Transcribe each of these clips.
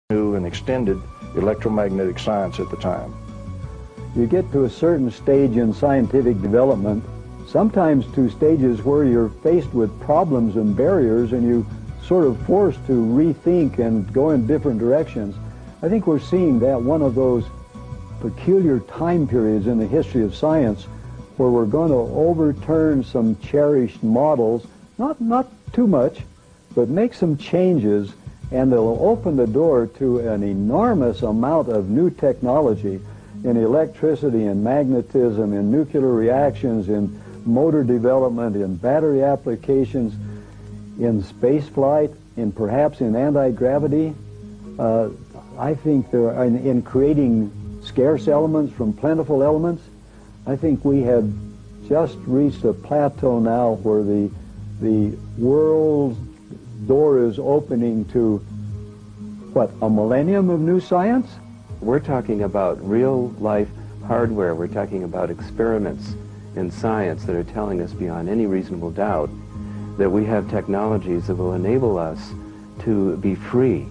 new and extended electromagnetic science at the time. You get to a certain stage in scientific development, sometimes to stages where you're faced with problems and barriers and you sort of forced to rethink and go in different directions. I think we're seeing that one of those peculiar time periods in the history of science where we're going to overturn some cherished models, not too much, but make some changes, and they'll open the door to an enormous amount of new technology in electricity and magnetism, in nuclear reactions, in motor development, in battery applications, in space flight, perhaps in anti-gravity. I think there are, in creating scarce elements from plentiful elements. I think we have just reached a plateau now where the world's door is opening to, what, a millennium of new science? We're talking about real-life hardware. We're talking about experiments in science that are telling us beyond any reasonable doubt that we have technologies that will enable us to be free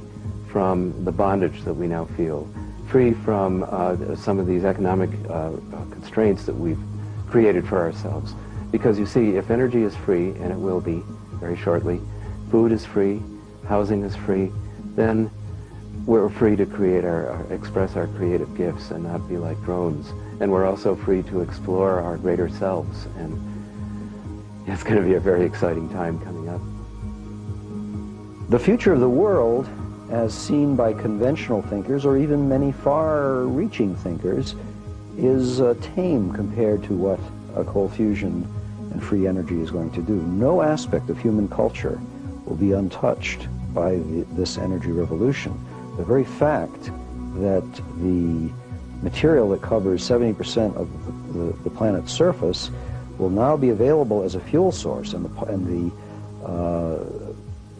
from the bondage that we now feel, free from some of these economic constraints that we've created for ourselves. Because you see, if energy is free, and it will be very shortly, food is free, housing is free, then we're free to create express our creative gifts and not be like drones. And we're also free to explore our greater selves. And it's going to be a very exciting time coming up. The future of the world, as seen by conventional thinkers, or even many far-reaching thinkers, is tame compared to what cold fusion and free energy is going to do. No aspect of human culture will be untouched by this energy revolution. The very fact that the material that covers 70% of the planet's surface will now be available as a fuel source, and the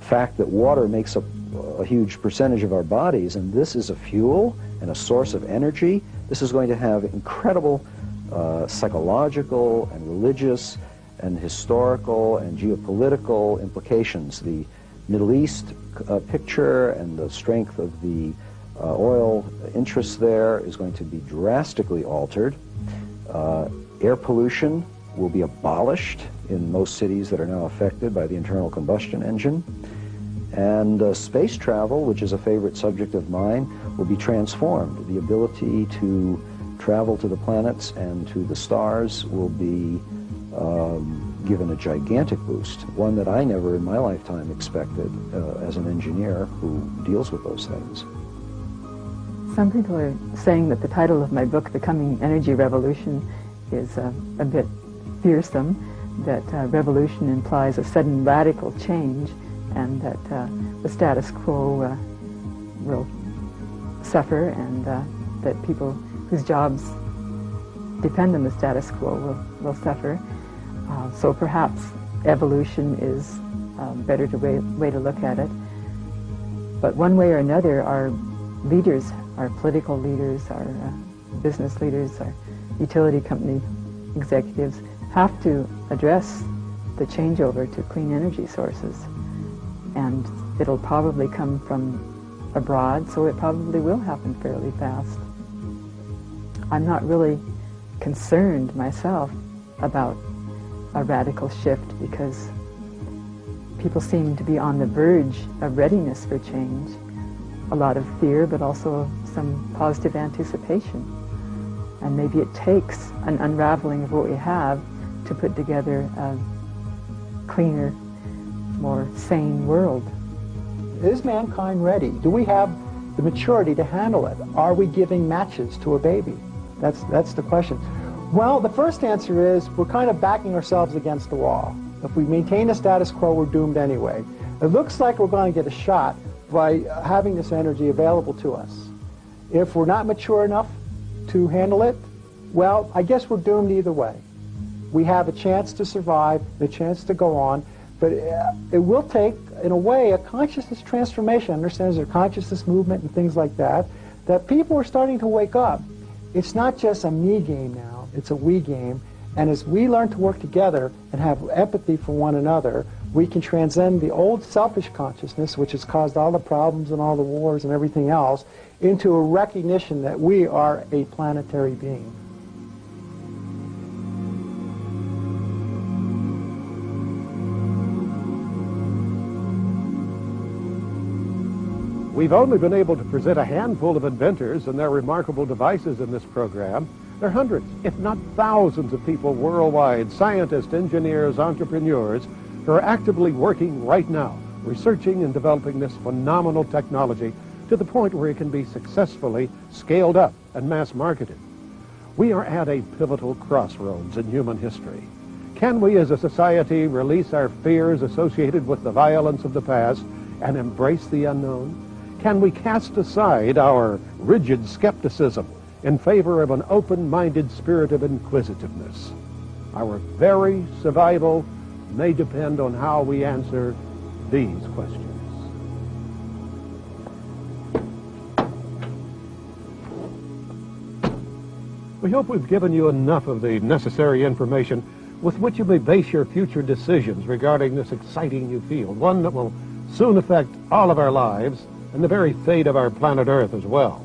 fact that water makes up a huge percentage of our bodies, and this is a fuel and a source of energy, this is going to have incredible psychological and religious and historical and geopolitical implications. The Middle East picture and the strength of the oil interests there is going to be drastically altered. Air pollution will be abolished in most cities that are now affected by the internal combustion engine. And space travel, which is a favorite subject of mine, will be transformed. The ability to travel to the planets and to the stars will be given a gigantic boost, one that I never in my lifetime expected as an engineer who deals with those things. Some people are saying that the title of my book, The Coming Energy Revolution, is a bit fearsome, that revolution implies a sudden radical change, and that the status quo will suffer, and that people whose jobs depend on the status quo will suffer. So perhaps evolution is a better way to look at it. But one way or another, our leaders, our political leaders, our business leaders, our utility company executives have to address the changeover to clean energy sources. And it'll probably come from abroad, so it probably will happen fairly fast. I'm not really concerned myself about a radical shift, because people seem to be on the verge of readiness for change. A lot of fear, but also some positive anticipation. And maybe it takes an unraveling of what we have to put together a cleaner, more sane world. Is mankind ready? Do we have the maturity to handle it? Are we giving matches to a baby? That's the question. Well, the first answer is we're kind of backing ourselves against the wall. If we maintain the status quo, we're doomed anyway. It looks like we're going to get a shot by having this energy available to us. If we're not mature enough to handle it, well, I guess we're doomed either way. We have a chance to survive, a chance to go on, but it will take, in a way, a consciousness transformation. Understands there's a consciousness movement and things like that, that people are starting to wake up. It's not just a me game now, it's a we game, and as we learn to work together and have empathy for one another, we can transcend the old selfish consciousness, which has caused all the problems and all the wars and everything else, into a recognition that we are a planetary being. We've only been able to present a handful of inventors and their remarkable devices in this program. There are hundreds, if not thousands, of people worldwide, scientists, engineers, entrepreneurs, who are actively working right now, researching and developing this phenomenal technology to the point where it can be successfully scaled up and mass marketed. We are at a pivotal crossroads in human history. Can we as a society release our fears associated with the violence of the past and embrace the unknown? Can we cast aside our rigid skepticism in favor of an open-minded spirit of inquisitiveness? Our very survival may depend on how we answer these questions. We hope we've given you enough of the necessary information with which you may base your future decisions regarding this exciting new field, one that will soon affect all of our lives and the very fate of our planet Earth as well.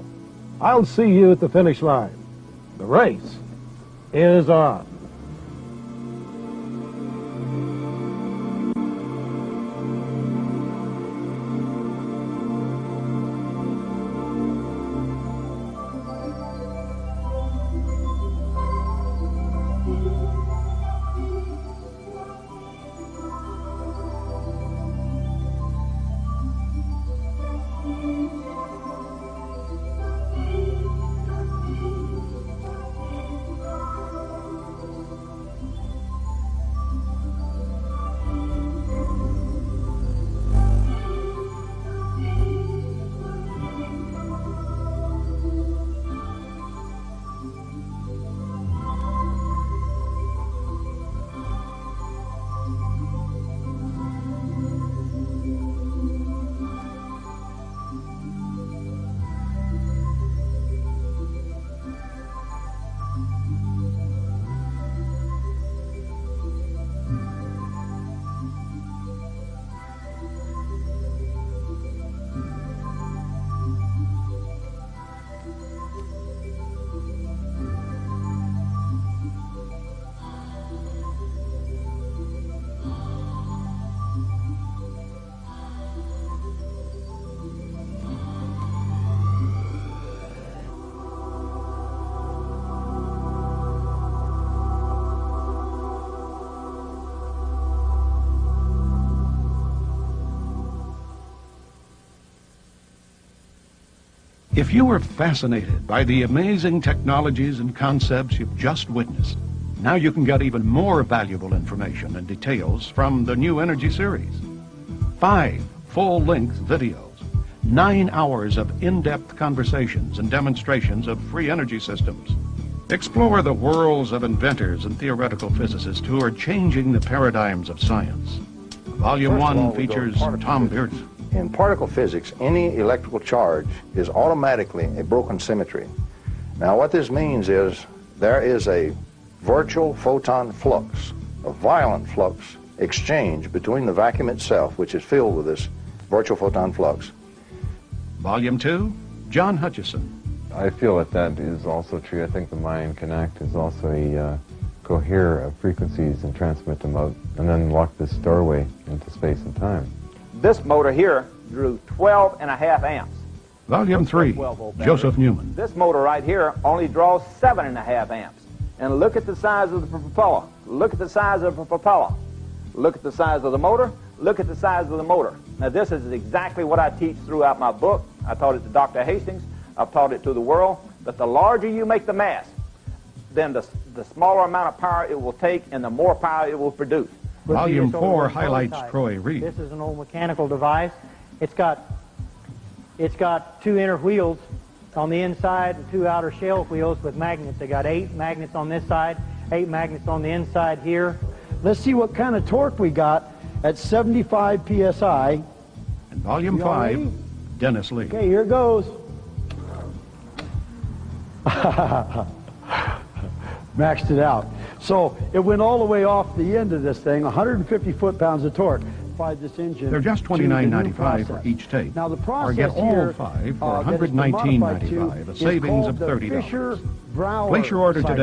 I'll see you at the finish line. The race is on. If you were fascinated by the amazing technologies and concepts you've just witnessed, now you can get even more valuable information and details from the new Energy series. 5 full-length videos, 9 hours of in-depth conversations and demonstrations of free energy systems. Explore the worlds of inventors and theoretical physicists who are changing the paradigms of science. Volume 1 features Tom Bearden. In particle physics, any electrical charge is automatically a broken symmetry. Now what this means is there is a virtual photon flux, a violent flux exchange between the vacuum itself, which is filled with this virtual photon flux. Volume 2, John Hutchison. I feel that is also true. I think the mind can act as also a cohere of frequencies and transmit them out, and then lock this doorway into space and time. This motor here drew 12.5 amps. Volume 3, Joseph Newman. This motor right here only draws 7.5 amps. And look at the size of the propeller. Look at the size of the propeller. Look at the size of the motor. Look at the size of the motor. Now this is exactly what I teach throughout my book. I taught it to Dr. Hastings. I've taught it to the world. But the larger you make the mass, then the smaller amount of power it will take and the more power it will produce. Volume 4 highlights Troy Reed. This is an old mechanical device. It's got 2 inner wheels on the inside and 2 outer shell wheels with magnets. They got 8 magnets on this side, 8 magnets on the inside here. Let's see what kind of torque we got at 75 psi. And Volume 5, Dennis Lee. Okay, here goes. Maxed it out. So it went all the way off the end of this thing, 150 foot-pounds of torque. modified this engine. They're just $29.95 for each tape. Now the process or get all here, 5 for that it's been modified to $119.95, a is savings called of the $30. Fisher-Brauer Place your order cycle. today.